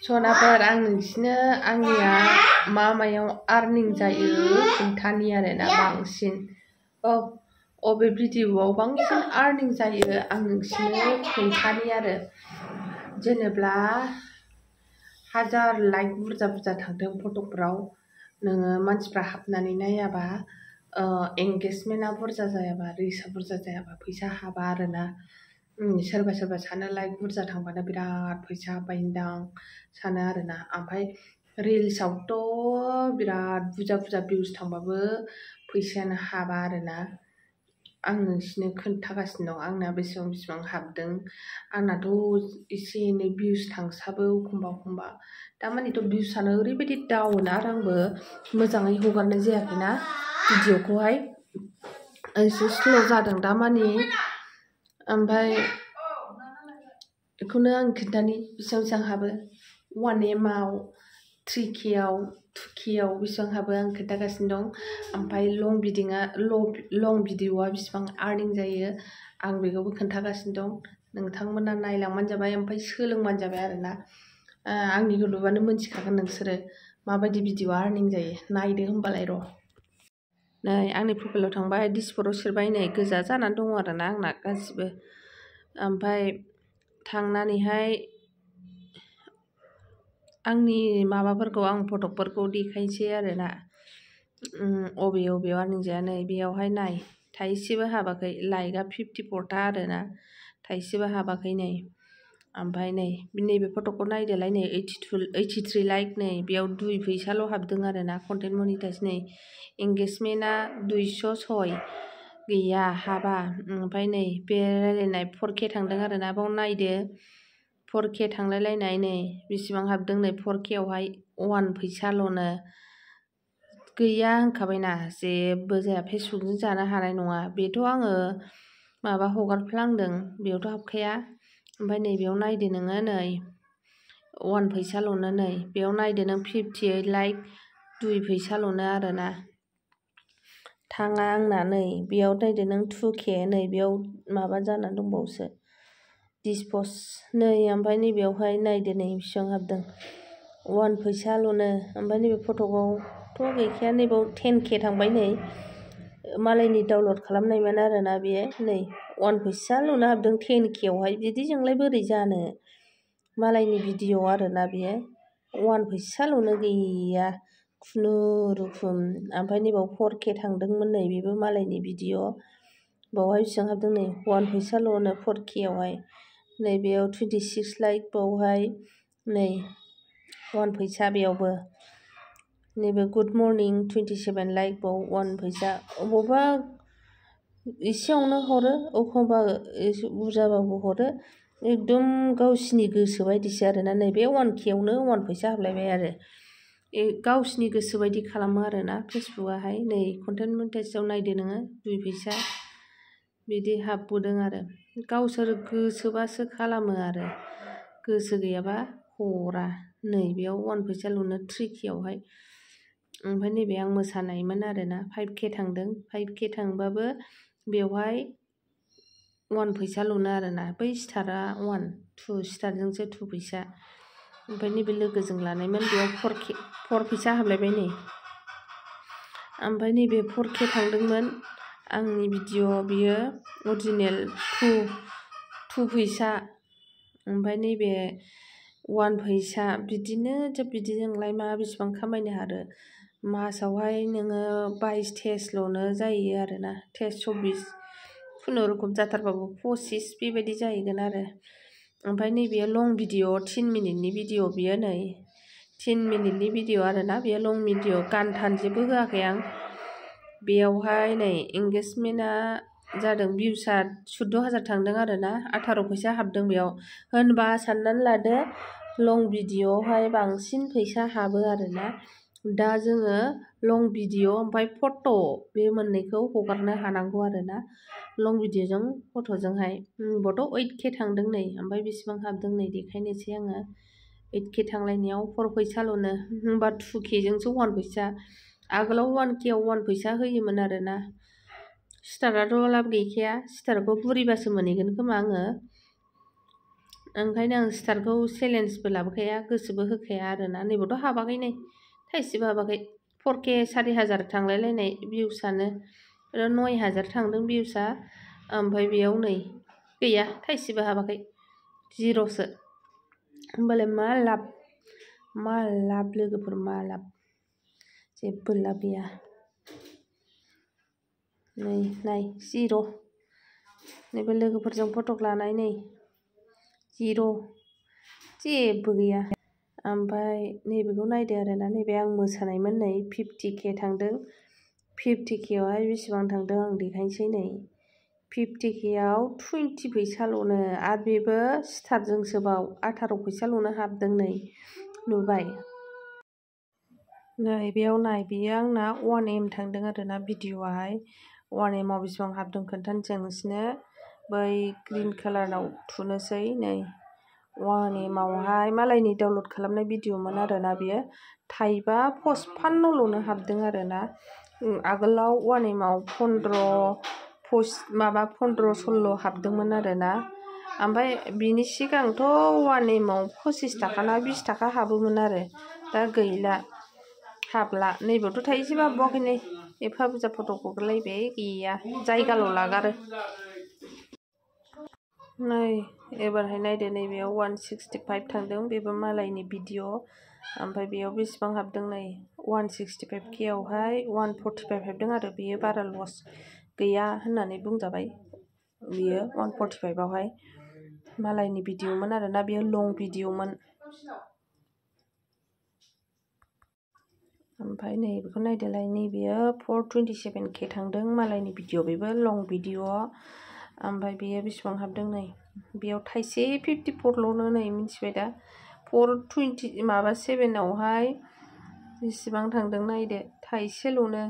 सनाफोर आं नोंसिनो आंनिया मायाव आर्निं जायो खोन्थानि आरोना बांसिन अबे भिडिअआव बांसिन आर्निं जायो आं नोंसिनो खोन्थानि आरो जेनेब्ला 1000 लाइक बुरजा थांदों फटकफोराव नोङो मानसिफ्रा हाबनानै नायाबा एंगेजमेन्टआ बुरजा जायाबा रिचआ बुरजा जायाबा फैसा हाबा आरोना सोरबा सानो लाइक बुरजा थांबानो बिराद फैसा हाबबायदां सानो आरोना ओमफ्राय रिल्सआवथ' बिराद बुरजा भिउस थांबाबो फैसायानो हाबा आरोना आं नोंसिनो खोन्थागासिनो दं आंना बेसेबां हाबदों आंनाथ' एसे एनै भिउस थांसाबो एखमबा दामानिथ' भिउसआनो ओरैबायदि डाउन आरो आंबो मोजाङै हगारनाय जायाखैना भिडिअखौहाय एसे स्ल' जादों दामानि ओमफ्राय बेखौनो आं खोन्थानि बेसेबां हाबो 1Mआव 3Kआव 2Kआव बेसेबां हाबो आं खोन्थागासिनो दं ओमफ्राय लं भिडिअआ बेसेबां आर्निं जायो आं बेखौबो खोन्थागासिनो दं नोंथांमोना नायलांबानो जाबाय ओमफ्राय सोलोंबानो जाबाय आरोना आंनिखौ नुबानो मोनथिखागोन नोंसोरो माबायदि भिडिअआ आर्निं जायो नायदो होमबालाय र' नै आंनि प्रफाइलाव थांबाय डिसप्लेआव सेरबाय नै गोजा जानानै दङ आरोना आंना गासिबो ओमफ्राय थांनानैहाय आंनि माबाफोरखौ आं फटकफोरखौ देखायनोसै आरोना अबेयाव आर्निं जाया नै बेयावहाय नाय थाइसेबो हाबाखै लाइकआ 54 था आरोना थाइसेबो हाबाखै नै ओमफ्राय नै नैबे फटकखौ नायदोलाय नै 83 लाइक नै बेयाव 2 फैसाल' हाबदों आरोना कन्टेन्ट मनिटाइज नै एंगेजमेन्टआ 206 गैया हाबा ओमफ्राय नै बे रायलायनाय 4K थांदों आरोना बाव नायदो 4K थांलायलायनाय नै बेसेबां हाबदों नै 4Kआवहाय 1 फैसाल'नो गैया होनखाबायना जेबो जाया फेसबुकजों जानो हानाय नङा बेथ' आङो माबा हगारफ्लांदों बेयावथ' हाबखाया ओमफ्राय नै बेयाव नायदो नोङो नै 1 फैसाल'नो नै बेयाव नायदो नों 58 लाइक 2 फैसाल'नो आरोना थाङा आंना नै बेयाव नायदो नों 2K नै बेयाव माबा जानानै दंबावोसो दिसपस नै ओमफ्राय नैबेयावहाय नायदो नै बेसेबां हाबदों 1 फैसाल'नो ओमफ्राय नैबे फटकआवथ' गैखाया नैबाव 10K थांबाय नै मालायनि डाउनलड खालामनायमोन आरोना बेयो नै 1 फैसाल'नो हाबदों 10Kआवहाय बिदिजोंलाय बोरै जानो मालायनि भिडिअ आरोना बेयो 1 फैसाल'नो गैया खुनुरुखुम ओमफ्राय नैबाव 4K थांदोंमोन नै बेबो मालायनि भिडिअ बावहाय बेसेबां हाबदों नै 1 फैसाल'नो 4Kआवहाय नै बेयाव 26 लाइक बावहाय नै 1 फैसा बेयावबो नैबे गुड मर्निं 27 लाइक बाव 1 फैसा अबावबा एसेयावनो हरो एखमबा एसे बुरजाबाबो हरो एकदम गावसिनि गोसो बायदिसो आरोना नैबे 1Kआवनो 1 फैसा हाबलायबाय आरो गावसिनि गोसो बायदि खालामो आरोना फेसबुकआहाय नै कन्टेन्ट मनिटाइजआव नायदो नोङो 2 फैसा बिदि हाबबोदों आरो गावसोर गोसोबासो खालामो आरो गोसो गैयाबा हरा नै बेयाव 1 फैसाल'नो 3Kआवहाय ओमफ्राय नैबे आं मोसानायमोन आरोना 5K थांदों 5K थांबाबो बेवहाय 1 फैसाल'नो आरोना बै स्टारआ 2 स्टारजोंसो 2 फैसा ओमफ्राय नैबे लोगोजों लानायमोन बेयाव 4 फैसा हाबलायबाय नै ओमफ्राय नैबे 4K थांदोंमोन आंनि भिडिअ बियो अरिजिनेल 2 फैसा ओमफ्राय नैबे 1 फैसा बिदिजोंलाय मा बेसेबां खामायनो हारो मासावहाय नोङो 22 टेस्टल'नो जायो आरोना टेस्ट 24 खुनुरुखुम जाथारबाबो 25 बेबायदि जाहैगोन आरो ओमफ्राय नैबे लं भिडिअ 3 मिनिटनि भिडिअ बियो नै 3 मिनिटनि भिडिअ आरोना बेयो लं भिडिअ गान थान जेबो होआखै आं बेयावहाय नै एंगेजमेन्टआ जादों भिउसआ 14,000 थांदों आरोना 18 फैसा हाबदों बेयाव होनबा साननानै लादो लं भिडिअआवहाय बांसिन फैसा हाबो आरोना दा जोङो लं भिडिअ ओमफ्राय फट' बे मोननैखौ हगारनो हानांगौ आरोना लं भिडिअजों फट'जोंहाय होनबाथ' 8K थांदों नै ओमफ्राय बेसेबां हाबदों नै देखायनोसै आङो 8K थांलायनायाव 4 फैसाल'नो होनबा 2Kजोंसो 1 फैसा आगोलाव 1Kआव 1 फैसा होयोमोन आरोना स्टाराथ' लाब गैखाया स्टारखौ बुरिबासो मोनहैगोन खोमा आङो ओंखायनो आं स्टारखौ चेलेन्जबो लाबोखाया गोसोबो होखाया आरोना नैबोथ' हाबाखै नै थाइसेबो हाबाखै 4K 4000 थांलायलायनाय भिउसानो 9000 थांदों भिउसा ओमफ्राय बेयाव नै गैया थाइसेबो हाबाखै जिर'सो होमबालाय मा लाब लोगोफोर मा लाब जेबो लाब गैया नै नाय जिर' नैबे लोगोफोरजों फटक लानाय नै जिर' जेबो गैया ओमफ्राय नैबेखौ नायदो आरोना नैबे आं मोसानायमोन नै 50K थांदों 50K आवहाय बेसेबां थांदों आं देखायनोसै नै 50K आव 20 फैसाल'नो आरो बेबो स्टारजोंसो बाव 18 फैसाल'नो हाबदों नै नुबाय नै बेयाव नाय बेयो आंना 1M थांदों आरोना भिडिअ'आहाय 1M आव बेसेबां हाबदों खोन्थानोसै आं नोंसिनो बै ग्रिन कालाराव थुनोसै नै 1M आवहाय मालायनि डाउनलड खालामनाय भिडिअ'मोन आरोना बियो थाइबा 55ल'नो हाबदों आरोना आगोलाव 1M आव 15-16 हाबदोंमोन आरोना ओमफ्राय बिनि सिगांथ' 1M आव 25 थाखा ना 20 थाखा हाबोमोन आरो दा गैला हाबला नैबेयावथ' थाइसेबो हाबबावाखै नै एफा बुरजा फट' हगारलायबाय गैया जायगाल' लागारो नै एबारहाय नायदो नैबेयाव 165 थांदों बेबो मालायनि भिडिअ ओमफ्राय बेयाव बेसेबां हाबदों नै 165K आवहाय 145 हाबदों आरो बेयो बारा लस गैया होननानै बुंजाबाय बियो 145 आवहाय मालायनि भिडिअमोन आरोना बेयो लं भिडिअमोन ओमफ्राय नैबेखौ नायदोलाय नैबेयो 427K थांदों मालायनि भिडिअ बेबो लं भिडिअ ओमफ्राय बेयो बेसेबां हाबदों नै बेयाव थाइसे 54ल'नो नै मिन्थिबाय दा 427 आवहाय बेसेबां थांदों नायदो थाइसेल'नो